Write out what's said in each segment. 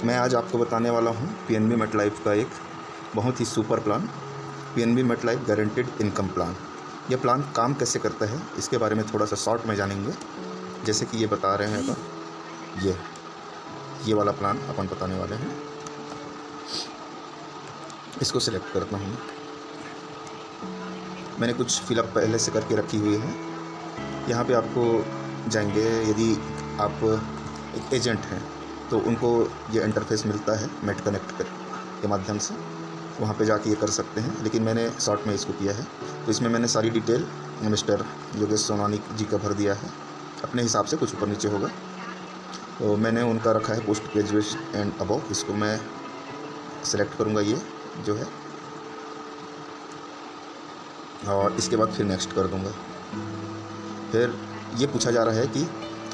मैं आज आपको बताने वाला हूँ पीएनबी मेटलाइफ का एक बहुत ही super plan, PNB MetLife guaranteed income plan. यह प्लान काम कैसे करता है इसके बारे में थोड़ा सा शॉर्ट में जानेंगे। जैसे कि ये बता रहे हैं अपन, ये वाला प्लान अपन बताने वाले हैं। इसको सिलेक्ट करता हूँ। मैंने कुछ फिलअप पहले से करके रखी हुई है। यहाँ पे आपको जाएंगे, यदि आप एक एजेंट हैं तो उनको ये इंटरफेस मिलता है मेट कनेक्ट के माध्यम से, वहाँ पे जाके ये कर सकते हैं। लेकिन मैंने शॉर्ट में इसको किया है, तो इसमें मैंने सारी डिटेल मिस्टर योगेश सोनानी जी का भर दिया है। अपने हिसाब से कुछ ऊपर नीचे होगा, तो मैंने उनका रखा है पोस्ट ग्रेजुएट एंड अबव। इसको मैं सिलेक्ट करूँगा, ये जो है, और इसके बाद फिर नेक्स्ट कर दूँगा। फिर ये पूछा जा रहा है कि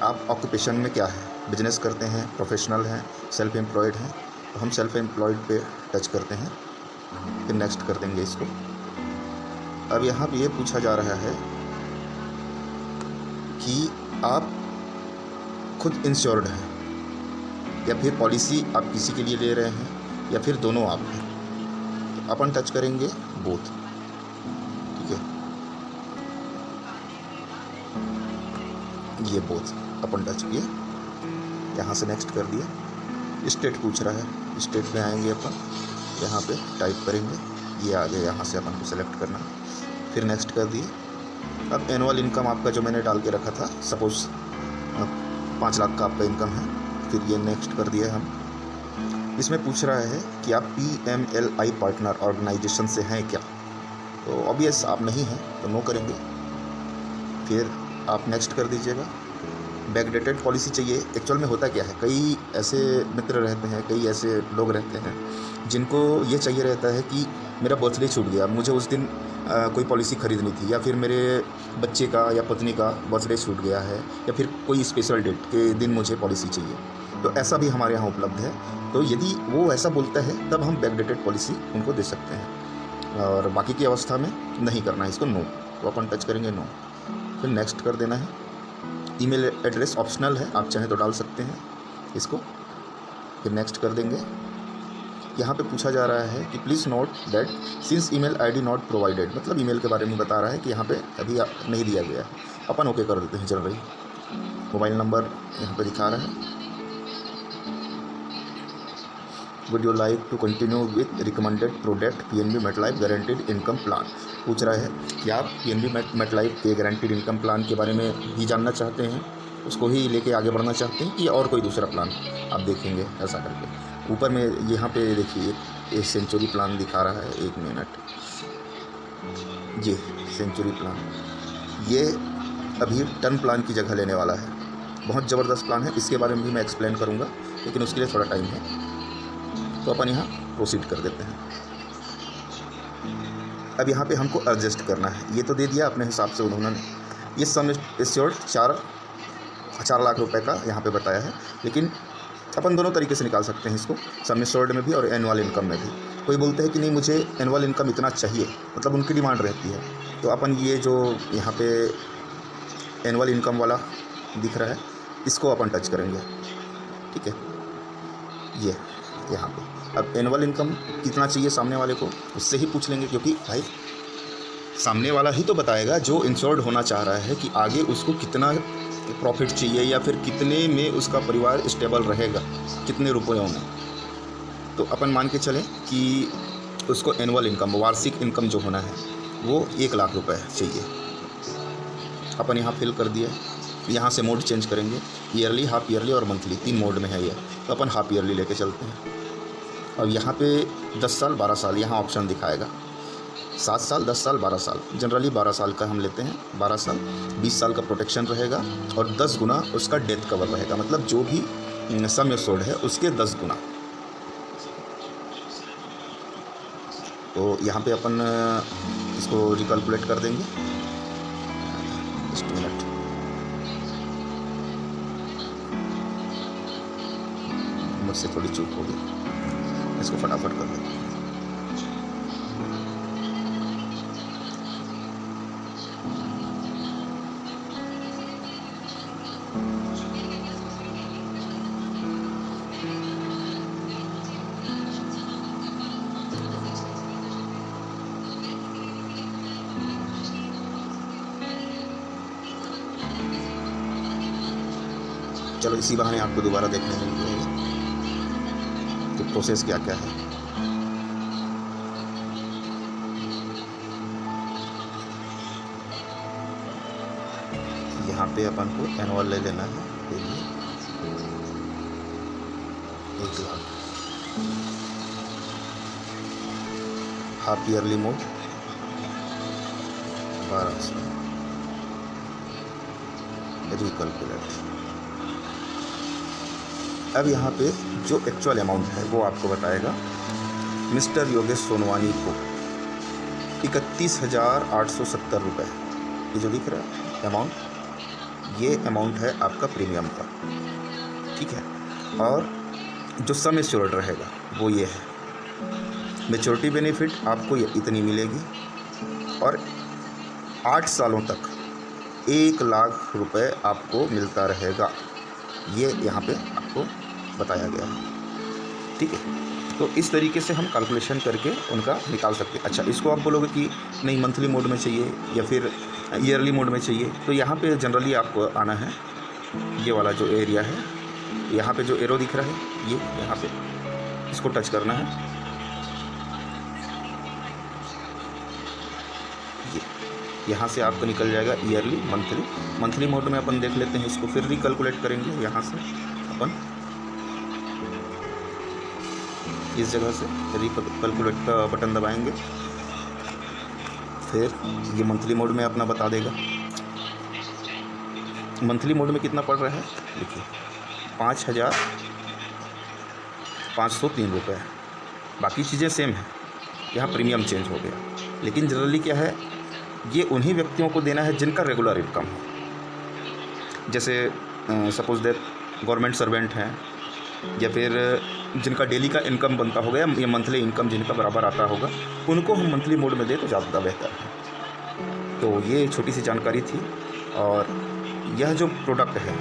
आप ऑक्यूपेशन में क्या है, बिजनेस करते हैं, प्रोफेशनल हैं, सेल्फ एम्प्लॉयड हैं। तो हम सेल्फ एम्प्लॉयड पे टच करते हैं, फिर नेक्स्ट कर देंगे इसको। अब यहाँ पे ये पूछा जा रहा है कि आप खुद इंश्योर्ड हैं या फिर पॉलिसी आप किसी के लिए ले रहे हैं या फिर दोनों आप हैं। तो अपन टच करेंगे बोथ, ठीक है। ये बोथ अपन टच किए, यहाँ से नेक्स्ट कर दिया। स्टेट पूछ रहा है, स्टेट में आएंगे अपन, यहाँ पे टाइप करेंगे, ये आ गया। यहाँ से अपन को सेलेक्ट करना, फिर नेक्स्ट कर दिए। अब एनुअल इनकम आपका जो मैंने डाल के रखा था, सपोज 5 लाख का आपका इनकम है, फिर ये नेक्स्ट कर दिया हम। इसमें पूछ रहा है कि आप PMLI पार्टनर ऑर्गेनाइजेशन से हैं क्या। तो ऑब्वियस आप नहीं हैं, तो नो करेंगे। फिर आप नेक्स्ट कर दीजिएगा। बैकडेटेड पॉलिसी चाहिए। एक्चुअल में होता क्या है, कई ऐसे मित्र रहते हैं, कई ऐसे लोग रहते हैं जिनको ये चाहिए रहता है कि मेरा बर्थडे छूट गया, मुझे उस दिन कोई पॉलिसी ख़रीदनी थी, या फिर मेरे बच्चे का या पत्नी का बर्थडे छूट गया है, या फिर कोई स्पेशल डेट के दिन मुझे पॉलिसी चाहिए। तो ऐसा भी हमारे यहाँ उपलब्ध है। तो यदि वो ऐसा बोलता है तब हम बैकडेटेड पॉलिसी उनको दे सकते हैं, और बाकी की अवस्था में नहीं करना है इसको, नो। तो अपन टच करेंगे नो, फिर नेक्स्ट कर देना है। ईमेल एड्रेस ऑप्शनल है, आप चाहें तो डाल सकते हैं इसको, फिर नेक्स्ट कर देंगे। यहाँ पे पूछा जा रहा है कि please note that since email ID not provided, मतलब ईमेल के बारे में बता रहा है कि यहाँ पे अभी नहीं दिया गया है। अपन ओके कर देते हैं, चल रही। मोबाइल नंबर यहाँ पे दिखा रहा है। Would you like to continue with recommended product PNB MetLife guaranteed income plan. पूछ रहा है कि आप PNB मेटलाइफ के गारंटीड इनकम प्लान के बारे में ही जानना चाहते हैं, उसको ही लेके आगे बढ़ना चाहते हैं, कि और कोई दूसरा प्लान आप देखेंगे। ऐसा करके ऊपर में यहाँ पे देखिए एक सेंचुरी प्लान दिखा रहा है, 1 मिनट, ये सेंचुरी प्लान, ये अभी टर्म प्लान की जगह लेने वाला है। बहुत ज़बरदस्त प्लान है, इसके बारे में भी मैं एक्सप्लेन करूँगा, लेकिन उसके लिए थोड़ा टाइम है। तो अपन यहाँ प्रोसीड कर देते हैं। अब यहाँ पे हमको एडजस्ट करना है। ये तो दे दिया अपने हिसाब से उन्होंने। ये सम एश्योर्ड 4 लाख रुपए का यहाँ पे बताया है, लेकिन अपन दोनों तरीके से निकाल सकते हैं इसको, सम एश्योर्ड में भी और एनुअल इनकम में भी। कोई बोलते हैं कि नहीं मुझे एनुअल इनकम इतना चाहिए, मतलब उनकी डिमांड रहती है। तो अपन ये जो यहाँ पे एनुअल इनकम वाला दिख रहा है, इसको अपन टच करेंगे, ठीक है। ये यहाँ पे अब एनुअल इनकम कितना चाहिए सामने वाले को, उससे ही पूछ लेंगे, क्योंकि भाई सामने वाला ही तो बताएगा जो इंश्योर्ड होना चाह रहा है कि आगे उसको कितना प्रॉफिट चाहिए, या फिर कितने में उसका परिवार स्टेबल रहेगा, कितने रुपयों में। तो अपन मान के चलें कि उसको एनुअल इनकम, वार्षिक इनकम जो होना है वो 1 लाख रुपए चाहिए। अपन यहाँ फिल कर दिया। यहाँ से मोड चेंज करेंगे, ईयरली, हाफ ईयरली और मंथली, 3 मोड में है ये। तो अपन हाफ ईयरली लेके चलते हैं। और यहाँ पे 10 साल 12 साल यहाँ ऑप्शन दिखाएगा, 7 साल 10 साल 12 साल। जनरली 12 साल का हम लेते हैं। 12 साल 20 साल का प्रोटेक्शन रहेगा, और 10 गुना उसका डेथ कवर रहेगा, मतलब जो भी सम एश्योर्ड है उसके 10 गुना। तो यहाँ पे अपन इसको रिकैलकुलेट कर देंगे। एक मिनट, मुझसे थोड़ी चूक हो गई, इसको फटाफट कर देते हैं। चलो इसी बहाने आपको दोबारा देखने मिल जाएगा कि प्रोसेस क्या क्या है। यहाँ पे अपन को एनुअल ले लेना है, 1 lakh. Half yearly mode 1200 recalculate. अब यहाँ पे जो एक्चुअल अमाउंट है वो आपको बताएगा। मिस्टर योगेश सोनवानी को 31,870 रुपये, ये जो दिख रहा है अमाउंट, ये अमाउंट है आपका प्रीमियम का, ठीक है। और जो सम एश्योर्ड रहेगा वो ये है। मैच्योरिटी बेनिफिट आपको ये इतनी मिलेगी और 8 सालों तक 1 लाख रुपए आपको मिलता रहेगा, ये यहाँ पे आपको बताया गया है, ठीक है। तो इस तरीके से हम कैलकुलेशन करके उनका निकाल सकते हैं। अच्छा, इसको आप बोलोगे कि नहीं मंथली मोड में चाहिए या फिर ईयरली मोड में चाहिए, तो यहाँ पे जनरली आपको आना है, ये वाला जो एरिया है, यहाँ पे जो एरो दिख रहा है ये, यहाँ पे इसको टच करना है। ये यहाँ से आपको निकल जाएगा ईयरली, मंथली मोड में अपन देख लेते हैं इसको, फिर रिकैलकुलेट करेंगे। यहाँ से अपन इस जगह से रिकैलकुलेट का बटन दबाएंगे, फिर ये मंथली मोड में अपना बता देगा। मंथली मोड में कितना पड़ रहा है देखिए, 5,503 रुपये। बाकी चीज़ें सेम हैं, यहाँ प्रीमियम चेंज हो गया। लेकिन जनरली क्या है, ये उन्हीं व्यक्तियों को देना है जिनका रेगुलर इनकम हो। जैसे सपोज दैट गवर्नमेंट सर्वेंट हैं, या फिर जिनका डेली का इनकम बनता होगा या मंथली इनकम जिनका बराबर आता होगा, उनको हम मंथली मोड में दें तो ज़्यादा बेहतर है। तो ये छोटी सी जानकारी थी। और यह जो प्रोडक्ट है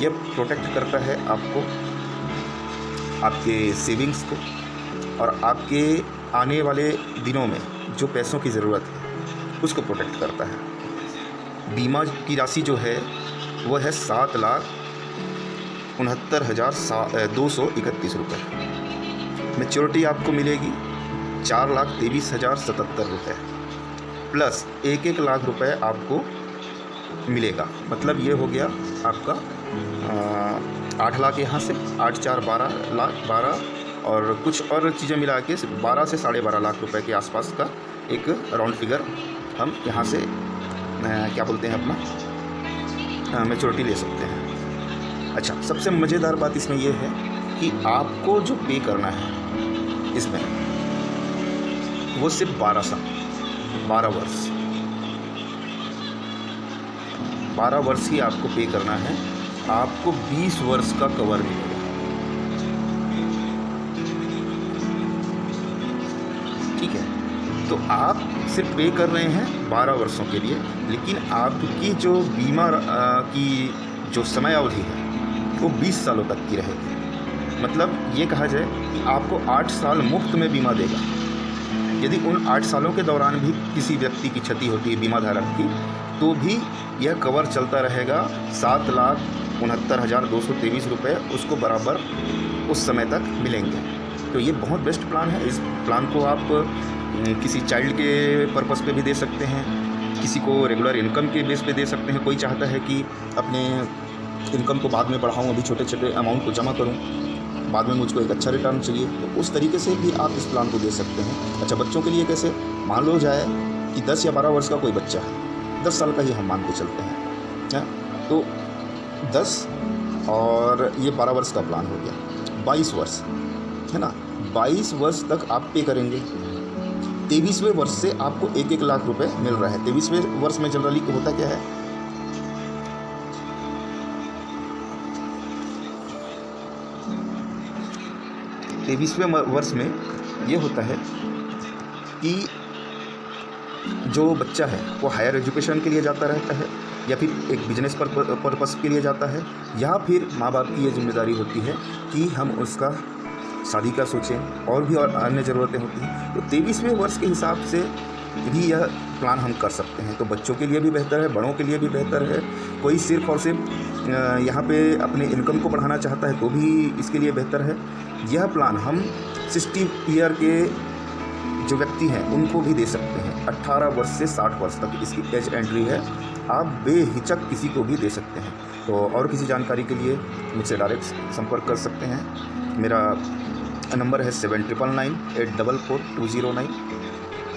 यह प्रोटेक्ट करता है आपको, आपके सेविंग्स को, और आपके आने वाले दिनों में जो पैसों की ज़रूरत है उसको प्रोटेक्ट करता है। बीमा की राशि जो है वो है 7,69,231 रुपये। मैच्योरिटी आपको मिलेगी 4,23,077 रुपये, प्लस 1 लाख रुपए आपको मिलेगा। मतलब ये हो गया आपका 8 लाख यहाँ से, 8 4 12 लाख, 12 और कुछ और चीज़ें मिला के 12 से 12.5 लाख रुपए के आसपास का एक राउंड फिगर हम यहाँ से क्या बोलते हैं अपना मैच्योरिटी ले सकते हैं। अच्छा, सबसे मज़ेदार बात इसमें यह है कि आपको जो पे करना है इसमें वो सिर्फ 12 साल, 12 वर्ष ही आपको पे करना है। आपको 20 वर्ष का कवर मिलेगा। ठीक है, तो आप सिर्फ पे कर रहे हैं 12 वर्षों के लिए, लेकिन आपकी जो बीमा की जो समय अवधि है वो 20 सालों तक की रहेगी। मतलब ये कहा जाए कि आपको 8 साल मुफ्त में बीमा देगा। यदि उन 8 सालों के दौरान भी किसी व्यक्ति की क्षति होती है बीमा धारक की, तो भी यह कवर चलता रहेगा। 7,69,223 रुपये उसको बराबर उस समय तक मिलेंगे। तो ये बहुत बेस्ट प्लान है। इस प्लान को आप किसी चाइल्ड के पर्पस पे भी दे सकते हैं, किसी को रेगुलर इनकम के बेस पे दे सकते हैं। कोई चाहता है कि अपने इनकम को बाद में बढ़ाऊँ, अभी छोटे छोटे अमाउंट को जमा करूँ, बाद में मुझको एक अच्छा रिटर्न चाहिए, तो उस तरीके से भी आप इस प्लान को दे सकते हैं। अच्छा, बच्चों के लिए कैसे? मान लो जाए कि 10 या 12 वर्ष का कोई बच्चा है, 10 साल का ही हम मान के चलते हैं, तो 10 और ये 12 वर्ष का प्लान हो गया, 22 वर्ष है ना। 22 वर्ष तक आप पे करेंगे। 23वें वर्ष से आपको 1-1 लाख रुपए मिल रहा है। 23वें वर्ष में जनरली होता क्या है, 23वें वर्ष में ये होता है कि जो बच्चा है वो हायर एजुकेशन के लिए जाता रहता है, या फिर एक बिजनेस पर्पस के लिए जाता है, या फिर माँ बाप की ये जिम्मेदारी होती है कि हम उसका शादी का सोचें, और भी और अन्य ज़रूरतें होती हैं। तो 23वें वर्ष के हिसाब से भी यह प्लान हम कर सकते हैं। तो बच्चों के लिए भी बेहतर है, बड़ों के लिए भी बेहतर है। कोई सिर्फ और सिर्फ यहाँ पे अपने इनकम को बढ़ाना चाहता है तो भी इसके लिए बेहतर है। यह प्लान हम 60 ईयर के जो व्यक्ति हैं उनको भी दे सकते हैं। 18 वर्ष से 60 वर्ष तक इसकी एज एंट्री है, आप बेहिचक किसी को भी दे सकते हैं। तो और किसी जानकारी के लिए मुझसे डायरेक्ट संपर्क कर सकते हैं। मेरा नंबर है 7999844209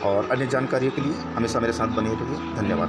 और अन्य जानकारी के लिए हमेशा मेरे साथ बने रहिए। धन्यवाद।